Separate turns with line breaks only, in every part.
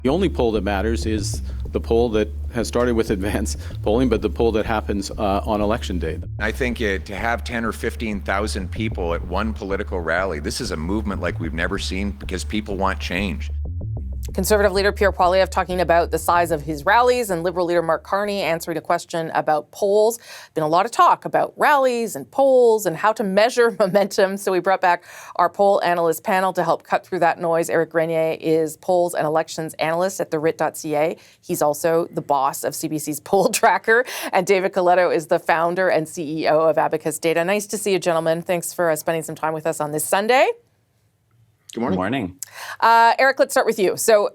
The only poll that matters is the poll that has started with advance polling, but the poll that happens on election day.
I think to have 10 or 15,000 people at one political rally, this is a movement like we've never seen because people want change.
Conservative leader Pierre Poilievre talking about the size of his rallies, and Liberal leader Mark Carney answering a question about polls. Been a lot of talk about rallies and polls and how to measure momentum. So we brought back our poll analyst panel to help cut through that noise. Éric Grenier is polls and elections analyst at TheWrit.ca. He's also the boss of CBC's poll tracker. And David Coletto is the founder and CEO of Abacus Data. Nice to see you, gentlemen. Thanks for spending some time with us on this Sunday.
Good morning.
Good morning.
Éric, let's start with you. So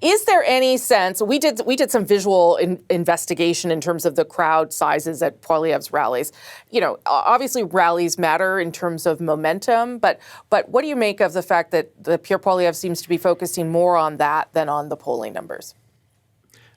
is there any sense, we did some visual investigation in terms of the crowd sizes at Poilievre's rallies. You know, obviously rallies matter in terms of momentum, but what do you make of the fact that Pierre Poilievre seems to be focusing more on that than on the polling numbers?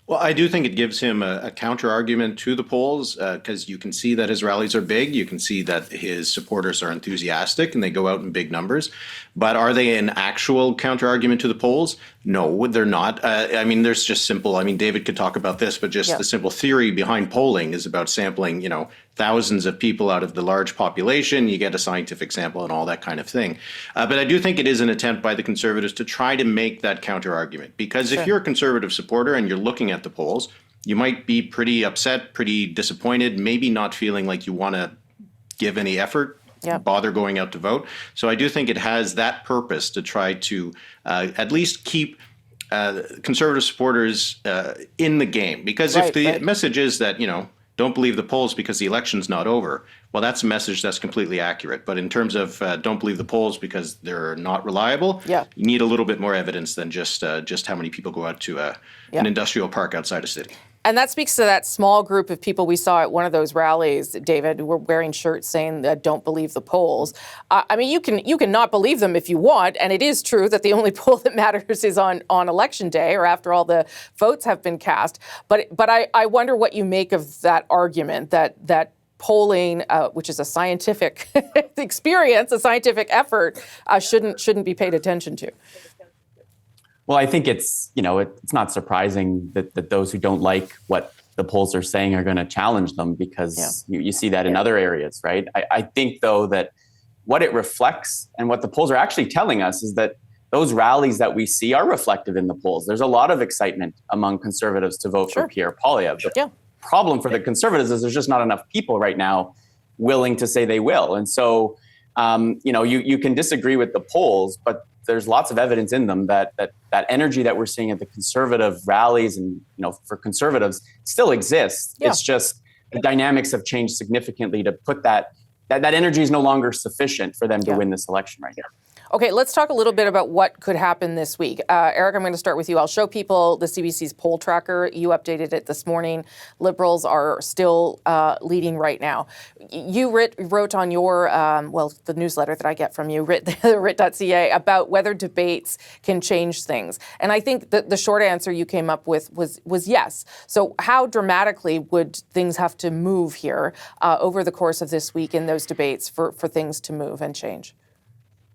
Well, I do think it gives him a counter argument to the polls because you can see that his rallies are big. You can see that his supporters are enthusiastic and they go out in big numbers. But are they an actual counter argument to the polls? No, they're not. I mean, there's just simple. I mean, David could talk about this, but just the simple theory behind polling is about sampling, thousands of people out of the large population. You get a scientific sample and all that kind of thing. But I do think it is an attempt by the Conservatives to try to make that counter argument. Because if you're a Conservative supporter and you're looking at the polls, you might be pretty upset, pretty disappointed, maybe not feeling like you want to give any effort, bother going out to vote. So I do think it has that purpose to try to at least keep Conservative supporters in the game. Because if the message is that, don't believe the polls because the election's not over, well, that's a message that's completely accurate. But in terms of don't believe the polls because they're not reliable, you need a little bit more evidence than just how many people go out to an industrial park outside a city.
And that speaks to that small group of people we saw at one of those rallies, David, who were wearing shirts saying don't believe the polls. I mean, you can not believe them if you want, and it is true that the only poll that matters is on election day or after all the votes have been cast. But I wonder what you make of that argument that polling, which is a scientific experience, a scientific effort, shouldn't be paid attention to.
Well, I think it's not surprising that those who don't like what the polls are saying are going to challenge them because you see that in other areas, right? I think, though, that what it reflects and what the polls are actually telling us is that those rallies that we see are reflective in the polls. There's a lot of excitement among Conservatives to vote for Pierre Poilievre. The problem for the Conservatives is there's just not enough people right now willing to say they will. And so, you can disagree with the polls, but there's lots of evidence in them that energy that we're seeing at the Conservative rallies and, for Conservatives still exists. It's just the dynamics have changed significantly to put that energy is no longer sufficient for them to win this election right now.
Okay, let's talk a little bit about what could happen this week. Éric, I'm going to start with you. I'll show people the CBC's poll tracker. You updated it this morning. Liberals are still leading right now. You wrote on your, the newsletter that I get from you, TheWrit.ca, about whether debates can change things. And I think that the short answer you came up with was yes. So how dramatically would things have to move here over the course of this week in those debates for things to move and change?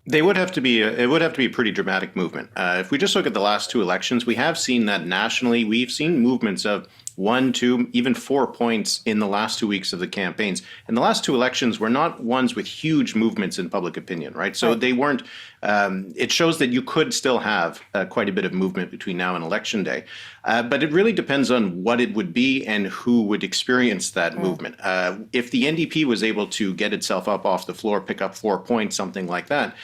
It would have to be a pretty dramatic movement. If we just look at the last two elections, we have seen that nationally. We've seen movements of 1, 2, even 4 points in the last 2 weeks of the campaigns. And the last two elections were not ones with huge movements in public opinion, right? So they weren't, it shows that you could still have quite a bit of movement between now and election day. But it really depends on what it would be and who would experience that movement. If the NDP was able to get itself up off the floor, pick up 4 points, something like that,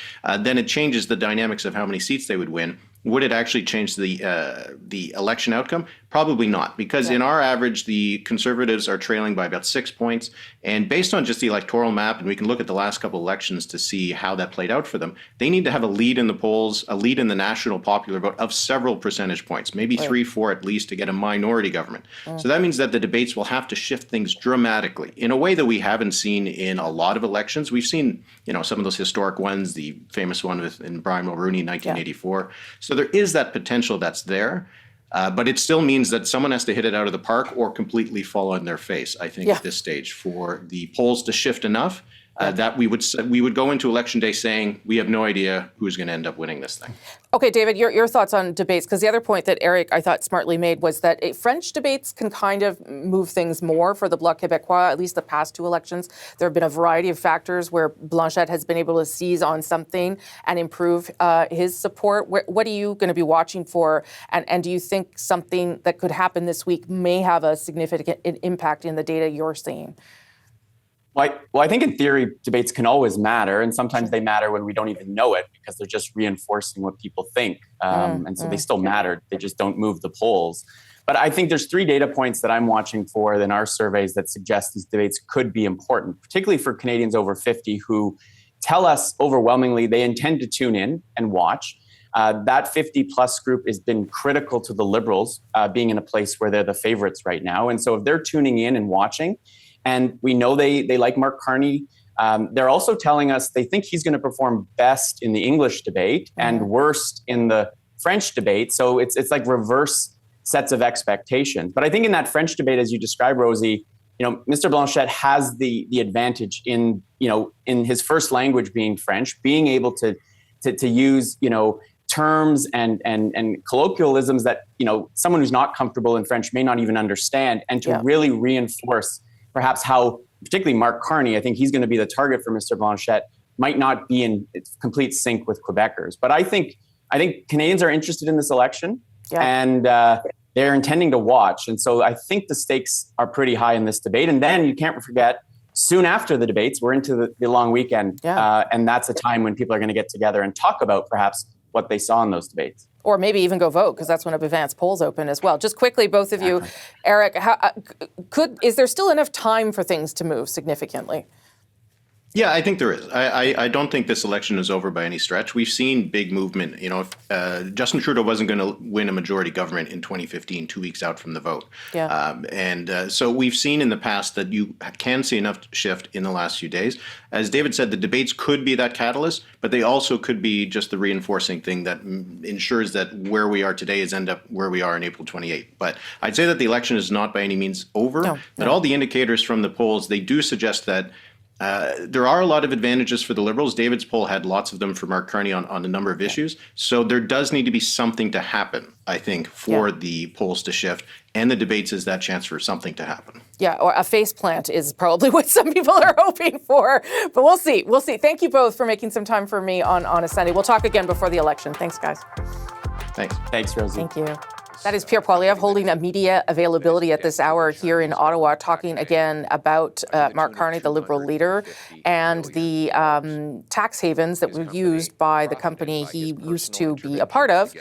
then it changes the dynamics of how many seats they would win. Would it actually change the election outcome? Probably not, because in our average, the Conservatives are trailing by about 6 points. And based on just the electoral map, and we can look at the last couple elections to see how that played out for them, they need to have a lead in the polls, a lead in the national popular vote of several percentage points, maybe 3, 4 at least, to get a minority government. So that means that the debates will have to shift things dramatically in a way that we haven't seen in a lot of elections. We've seen, some of those historic ones, the famous one in Brian Mulroney in 1984. So there is that potential that's there. But it still means that someone has to hit it out of the park or completely fall on their face, I think, at this stage, for the polls to shift enough that we would go into Election Day saying we have no idea who's going to end up winning this thing.
Okay, David, your thoughts on debates, because the other point that Éric, I thought, smartly made was that French debates can kind of move things more for the Bloc Québécois, at least the past two elections. There have been a variety of factors where Blanchet has been able to seize on something and improve his support. What are you going to be watching for? And do you think something that could happen this week may have a significant impact in the data you're seeing?
Well, I think in theory, debates can always matter, and sometimes they matter when we don't even know it because they're just reinforcing what people think. And so they still matter. They just don't move the polls. But I think there's 3 data points that I'm watching for in our surveys that suggest these debates could be important, particularly for Canadians over 50 who tell us overwhelmingly they intend to tune in and watch. That 50-plus group has been critical to the Liberals being in a place where they're the favorites right now. And so if they're tuning in and watching, and we know they like Mark Carney. They're also telling us they think he's going to perform best in the English debate and worst in the French debate. So it's like reverse sets of expectations. But I think in that French debate, as you described, Rosie, Mr. Blanchet has the advantage in his first language being French, being able to use terms and colloquialisms that someone who's not comfortable in French may not even understand, and to really reinforce perhaps how, particularly Mark Carney, I think he's going to be the target for Mr. Blanchet, might not be in complete sync with Quebecers. But I think Canadians are interested in this election, and they're intending to watch. And so I think the stakes are pretty high in this debate. And then you can't forget, soon after the debates, we're into the long weekend, and that's a time when people are going to get together and talk about perhaps what they saw in those debates. Or
maybe even go vote, because that's when advanced polls open as well. Just quickly, both of you, Éric, is there still enough time for things to move significantly?
Yeah, I think there is. I don't think this election is over by any stretch. We've seen big movement. If Justin Trudeau wasn't going to win a majority government in 2015, 2 weeks out from the vote. So we've seen in the past that you can see enough shift in the last few days. As David said, the debates could be that catalyst, but they also could be just the reinforcing thing that ensures that where we are today is end up where we are on April 28th. But I'd say that the election is not by any means over, but all the indicators from the polls, they do suggest that there are a lot of advantages for the Liberals. David's poll had lots of them for Mark Carney on a number of issues. So there does need to be something to happen, I think, for the polls to shift. And the debates is that chance for something to happen. Yeah, or a faceplant is probably what some people are hoping for. But we'll see. We'll see. Thank you both for making some time for me on a Sunday. We'll talk again before the election. Thanks, guys. Thanks. Thanks, Rosie. Thank you. That is Pierre Poilievre holding a media availability at this hour here in Ottawa, talking again about Mark Carney, the Liberal leader, and the tax havens that were used by the company he used to be a part of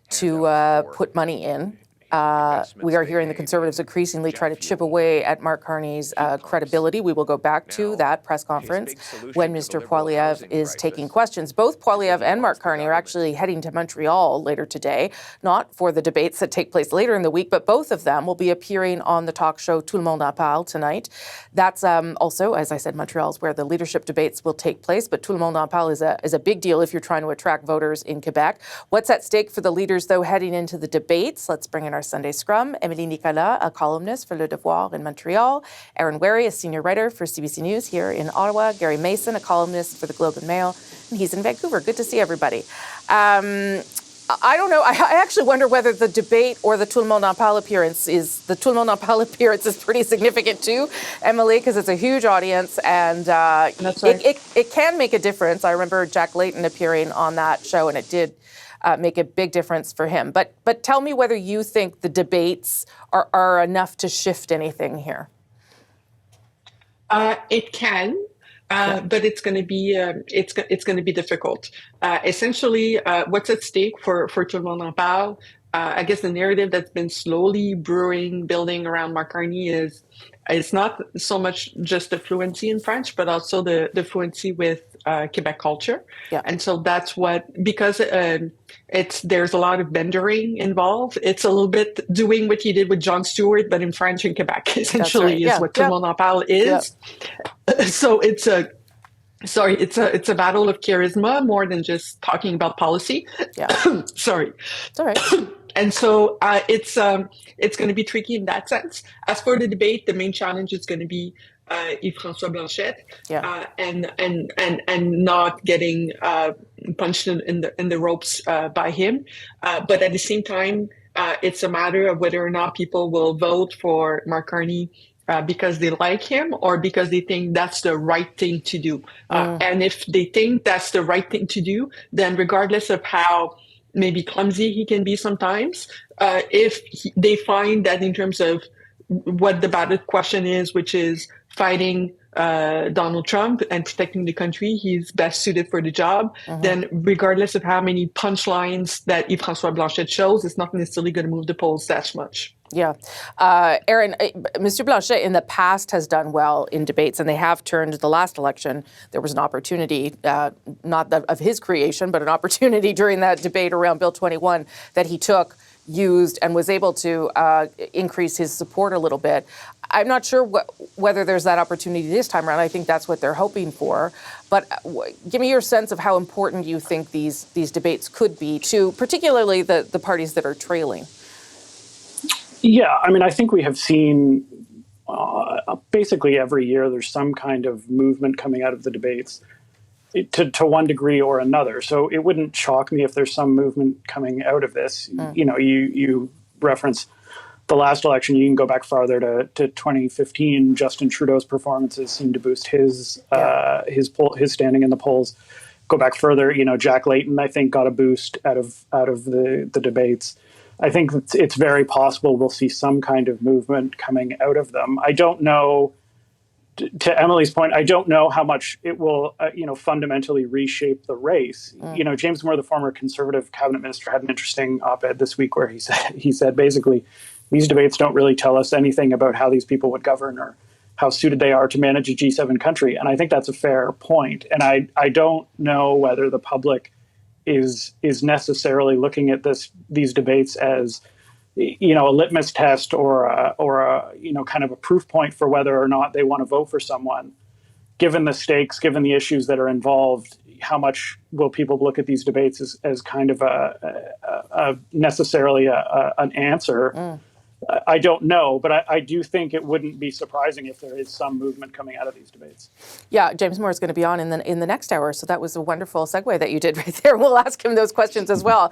to put money in. We are hearing the Conservatives increasingly try to chip away at Mark Carney's credibility. We will go back to that press conference when Mr. Poilievre is taking questions. Both Poilievre and Mark Carney are actually heading to Montreal later today, not for the debates that take place later in the week, but both of them will be appearing on the talk show Tout le monde en parle tonight. That's also, as I said, Montreal is where the leadership debates will take place, but Tout le monde en parle is a big deal if you're trying to attract voters in Quebec. What's at stake for the leaders, though, heading into the debates? Let's bring in our Sunday Scrum. Emilie Nicolas, a columnist for Le Devoir in Montreal. Wherry, a senior writer for CBC News here in Ottawa. Gary Mason, a columnist for the Globe and Mail, and he's in Vancouver. Good to see everybody. I don't know. I actually wonder whether the debate or the Tout le monde en parle appearance is pretty significant too, Emilie, because it's a huge audience and
That's right.
it can make a difference. I remember Jack Layton appearing on that show, and it did make a big difference for him. But tell me whether you think the debates are enough to shift anything here.
It can. But it's going to be it's going to be difficult. Essentially, what's at stake for Tout le monde en parle? I guess the narrative that's been slowly building around Mark Carney is it's not so much just the fluency in French, but also the fluency with Quebec culture.
Yeah.
And so that's because there's a lot of bendering involved. It's a little bit doing what he did with Jon Stewart, but in French in Quebec, essentially, is what Tout le monde en parle is. Yeah. So it's a battle of charisma more than just talking about policy.
Yeah.
Sorry.
It's all right.
And so it's going to be tricky in that sense. As for the debate, the main challenge is going to be Yves-François Blanchet,
Yeah.
and not getting punched in the ropes by him. But at the same time, it's a matter of whether or not people will vote for Mark Carney because they like him or because they think that's the right thing to do. And if they think that's the right thing to do, then regardless of how maybe clumsy he can be sometimes, if they find that in terms of what the ballot question is, which is fighting Donald Trump and protecting the country, he's best suited for the job, then regardless of how many punchlines that Yves-François Blanchet shows, it's not necessarily going to move the polls that much.
Yeah. Aaron, Mr. Blanchet in the past has done well in debates, and they have turned the last election. There was an opportunity, not of his creation, but an opportunity during that debate around Bill 21 that he took, used, and was able to increase his support a little bit. I'm not sure whether there's that opportunity this time around. I think that's what they're hoping for. But give me your sense of how important you think these debates could be to particularly the parties that are trailing.
Yeah, I mean, I think we have seen basically every year there's some kind of movement coming out of the debates to one degree or another. So it wouldn't shock me if there's some movement coming out of this. You know, you reference the last election. You can go back farther to 2015. Justin Trudeau's performances seemed to boost his standing in the polls. Go back further, you know, Jack Layton, I think, got a boost out of the debates. I think it's very possible we'll see some kind of movement coming out of them. I don't know, to Emilie's point, I don't know how much it will, fundamentally reshape the race. You know, James Moore, the former Conservative cabinet minister, had an interesting op-ed this week where he said basically, these debates don't really tell us anything about how these people would govern or how suited they are to manage a G7 country. And I think that's a fair point. And I don't know whether the public is necessarily looking at these debates as, you know, a litmus test or a kind of a proof point for whether or not they want to vote for someone. Given the stakes, given the issues that are involved, how much will people look at these debates as kind of a necessarily an answer? I don't know, but I do think it wouldn't be surprising if there is some movement coming out of these debates.
Yeah, James Moore is going to be on in the next hour, so that was a wonderful segue that you did right there. We'll ask him those questions as well.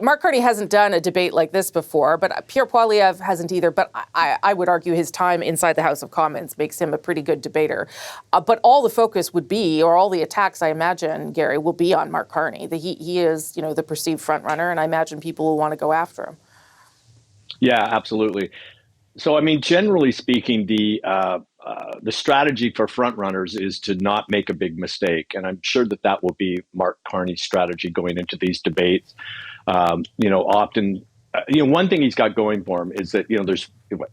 Mark Carney hasn't done a debate like this before, but Pierre Poilievre hasn't either. But I would argue his time inside the House of Commons makes him a pretty good debater. But all the focus would be, or all the attacks, I imagine, Gary, will be on Mark Carney. He is, the perceived front runner, and I imagine people will want to go after him.
Yeah, absolutely. So, I mean, generally speaking, the strategy for front runners is to not make a big mistake, and I'm sure that will be Mark Carney's strategy going into these debates. Often, one thing he's got going for him is that there's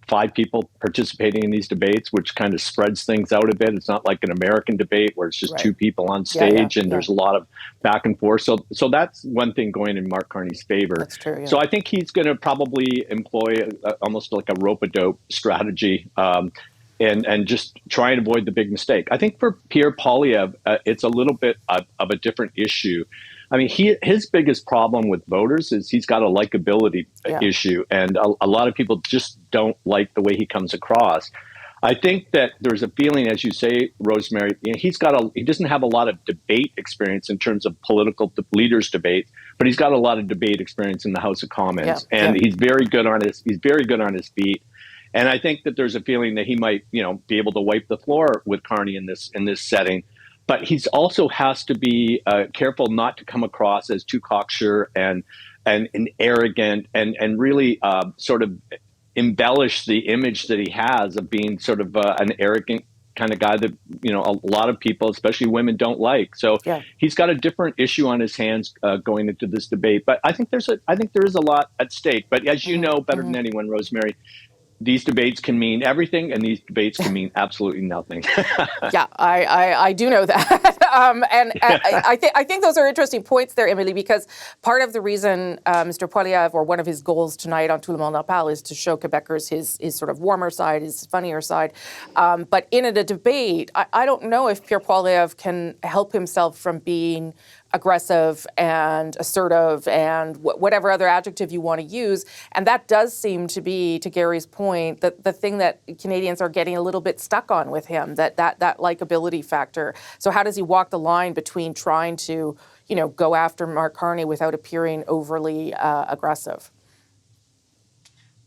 5 people participating in these debates, which kind of spreads things out a bit. It's not like an American debate where it's just 2 people on stage and there's a lot of back and forth. So that's one thing going in Mark Carney's favor.
That's true. Yeah.
So I think he's going to probably employ almost like a rope-a-dope strategy and just try and avoid the big mistake. I think for Pierre Poilievre, it's a little bit of a different issue. I mean, his biggest problem with voters is he's got a likability issue, and a lot of people just don't like the way he comes across. I think that there's a feeling, as you say, Rosemary, he doesn't have a lot of debate experience in terms of political leaders debate, but he's got a lot of debate experience in the House of Commons, and he's very good on his feet. And I think that there's a feeling that he might, be able to wipe the floor with Carney in this setting. But he's also has to be careful not to come across as too cocksure and arrogant and really sort of embellish the image that he has of being sort of an arrogant kind of guy that a lot of people, especially women, don't like. So he's got a different issue on his hands going into this debate. But I think there is a lot at stake. But as you know better than anyone, Rosemary, these debates can mean everything, and these debates can mean absolutely nothing.
Yeah, I do know that. I think those are interesting points there, Emilie, because part of the reason Mr. Poilievre, or one of his goals tonight on Tout le monde en parle, is to show Quebecers his sort of warmer side, his funnier side. But in a debate, I don't know if Pierre Poilievre can help himself from being aggressive and assertive and whatever other adjective you want to use. And that does seem to be, to Gary's point, the thing that Canadians are getting a little bit stuck on with him, that likability factor. So how does he walk the line between trying to, go after Mark Carney without appearing overly aggressive?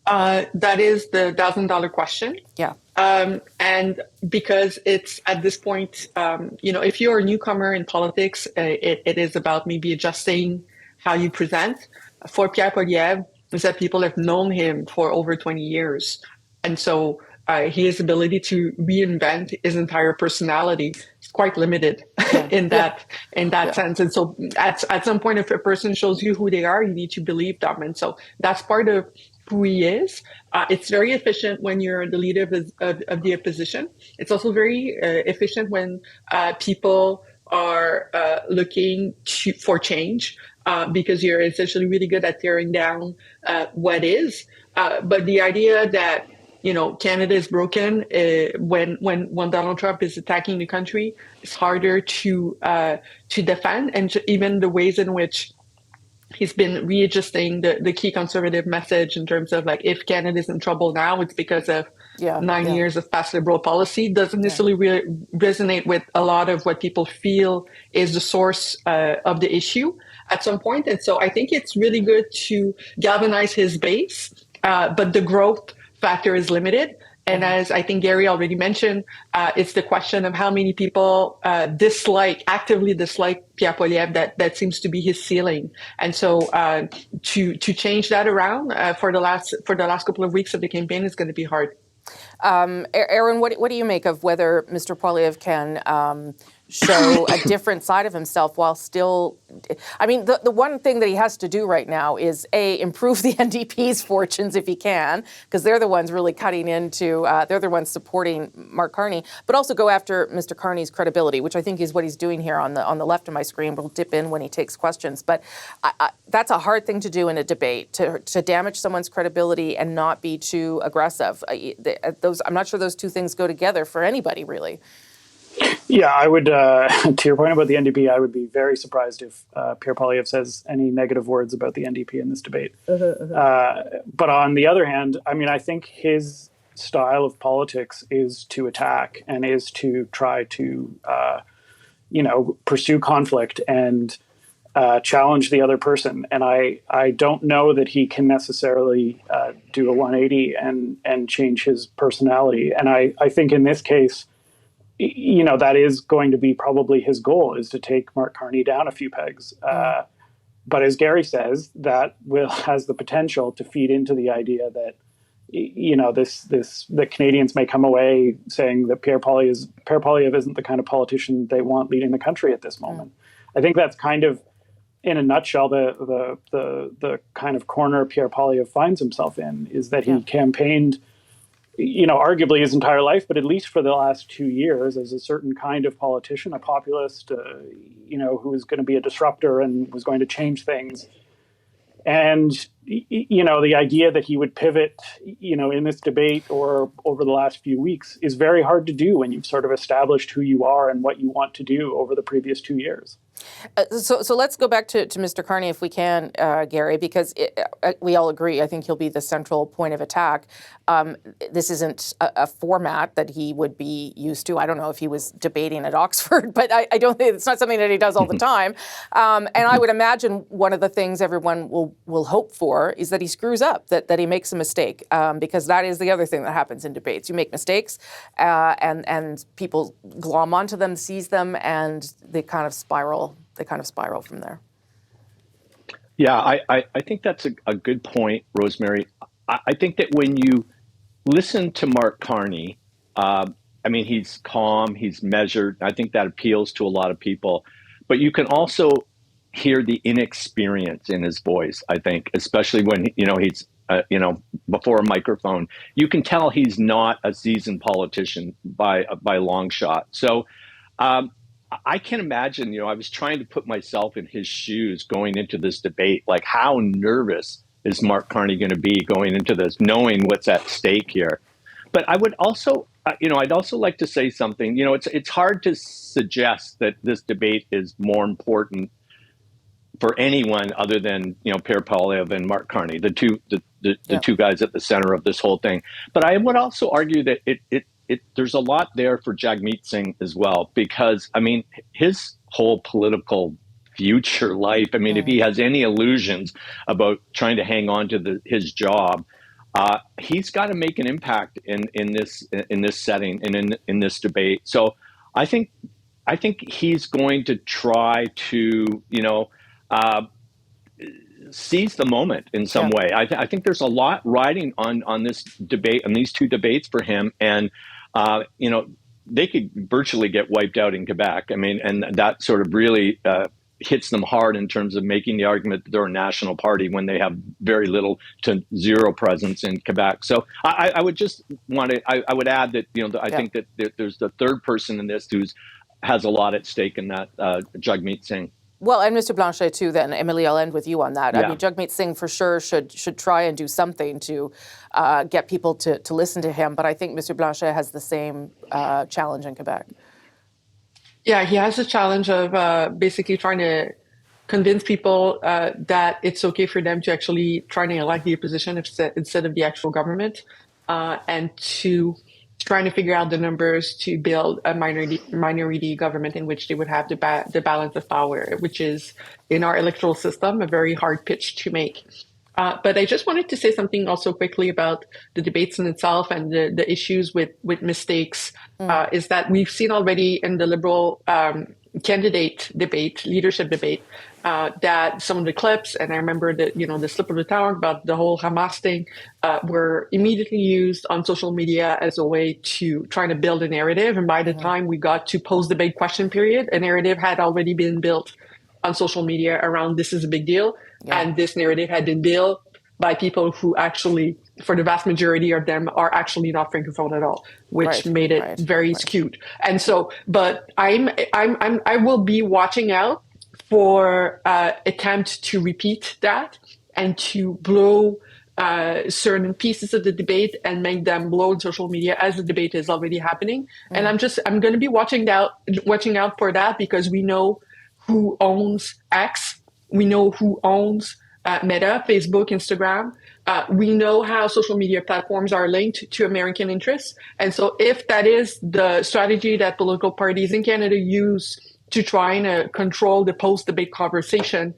That is the $1,000 question.
Yeah.
And because it's at this point, if you're a newcomer in politics, it is about maybe adjusting how you present. For Pierre Poilievre, is that people have known him for over 20 years. And so his ability to reinvent his entire personality is quite limited in that sense. And so at some point, if a person shows you who they are, you need to believe them. And so that's part of who he is. It's very efficient when you're the leader of the opposition. It's also very efficient when people are looking for change, because you're essentially really good at tearing down what is. But the idea that Canada is broken when Donald Trump is attacking the country, it's harder to defend, and even the ways in which he's been readjusting the key conservative message in terms of, like, if Canada's in trouble now, it's because of 9 years of past Liberal policy, doesn't necessarily resonate with a lot of what people feel is the source of the issue at some point. And so I think it's really good to galvanize his base, but the growth factor is limited. And as I think Gary already mentioned, it's the question of how many people actively dislike Pierre Poilievre. That seems to be his ceiling. And so to change that around for the last couple of weeks of the campaign is going to be hard.
Aaron, what do you make of whether Mr. Poilievre can show a different side of himself while still, the one thing that he has to do right now is improve the NDP's fortunes if he can, because they're the ones really cutting into, they're the ones supporting Mark Carney, but also go after Mr. Carney's credibility, which I think is what he's doing here on the left of my screen. We'll dip in when he takes questions, but that's a hard thing to do in a debate, to damage someone's credibility and not be too aggressive. I'm not sure those two things go together for anybody, really.
Yeah, I would, to your point about the NDP, I would be very surprised if Pierre Poilievre says any negative words about the NDP in this debate. But on the other hand, I think his style of politics is to attack and is to try to, pursue conflict and challenge the other person. And I don't know that he can necessarily do a 180 and change his personality. And I think in this case, that is going to be probably his goal, is to take Mark Carney down a few pegs. But as Gary says, that has the potential to feed into the idea that, that Canadians may come away saying that Pierre Poilievre isn't the kind of politician they want leading the country at this moment. I think that's kind of, in a nutshell, the kind of corner Pierre Poilievre finds himself in, is that he campaigned, arguably his entire life, but at least for the last 2 years, as a certain kind of politician, a populist, who was going to be a disruptor and was going to change things. And, the idea that he would pivot, in this debate or over the last few weeks is very hard to do when you've sort of established who you are and what you want to do over the previous 2 years.
So let's go back to Mr. Carney if we can, Gary, because we all agree, I think he'll be the central point of attack. This isn't a format that he would be used to. I don't know if he was debating at Oxford, but I don't think it's not something that he does all the time. And I would imagine one of the things everyone will hope for is that he screws up, that he makes a mistake, because that is the other thing that happens in debates. You make mistakes, and people glom onto them, seize them, and they kind of spiral from there.
Yeah, I think that's a good point, Rosemary. I think that when you listen to Mark Carney, he's calm, he's measured. I think that appeals to a lot of people. But you can also hear the inexperience in his voice, I think, especially when, he's, before a microphone. You can tell he's not a seasoned politician by a long shot. So I can't imagine, I was trying to put myself in his shoes going into this debate. Like, how nervous is Mark Carney going to be going into this, knowing what's at stake here? But I would also, I'd also like to say something. It's hard to suggest that this debate is more important for anyone other than Pierre Poilievre and Mark Carney, the two guys at the center of this whole thing. But I would also argue that there's a lot there for Jagmeet Singh as well, because his whole political future life. If he has any illusions about trying to hang on to his job, he's got to make an impact in this setting and in this debate. So I think he's going to try to seize the moment in some way. I think there's a lot riding on this debate, on these two debates for him, and they could virtually get wiped out in Quebec. And that sort of really hits them hard in terms of making the argument that they're a national party when they have very little to zero presence in Quebec. So I would just want to, I would add that, I think that there's the third person in this who has a lot at stake in that, Jagmeet Singh.
Well, and Mr. Blanchet too, then. Emilie, I'll end with you on that.
Yeah.
Jagmeet Singh for sure should try and do something to get people to listen to him. But I think Mr. Blanchet has the same challenge in Quebec. Yeah,
he has the challenge of basically trying to convince people that it's okay for them to actually try to elect the opposition instead of the actual government, and to trying to figure out the numbers to build a minority government in which they would have the balance of power, which is, in our electoral system, a very hard pitch to make. But I just wanted to say something also quickly about the debates in itself and the issues with mistakes, is that we've seen already in the Liberal candidate debate, leadership debate, that some of the clips, and I remember that, the slip of the tongue about the whole Hamas thing, were immediately used on social media as a way to try to build a narrative. And by the time we got to post-debate question period, a narrative had already been built on social media around this is a big deal. Yeah. And this narrative had been built by people who actually, for the vast majority of them, are actually not Francophone at all, which made it very skewed. And so, but I will be watching out for attempt to repeat that and to blow certain pieces of the debate and make them blow on social media as the debate is already happening. And I'm going to be watching out for that, because we know who owns X, we know who owns Meta, Facebook, Instagram. We know how social media platforms are linked to American interests. And so if that is the strategy that political parties in Canada use to try and control the post-debate conversation,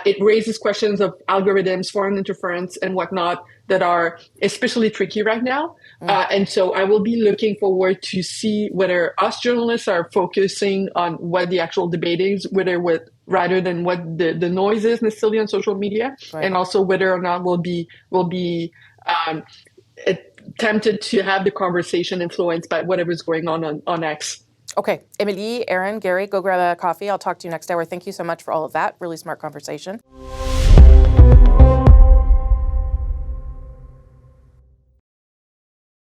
it raises questions of algorithms, foreign interference, and whatnot that are especially tricky right now. And so I will be looking forward to see whether us journalists are focusing on what the actual debate is, rather than what the noise is necessarily on social media, and also whether or not we'll be tempted to have the conversation influenced by whatever's going on X.
Okay, Emilie, Aaron, Gary, go grab a coffee. I'll talk to you next hour. Thank you so much for all of that. Really smart conversation.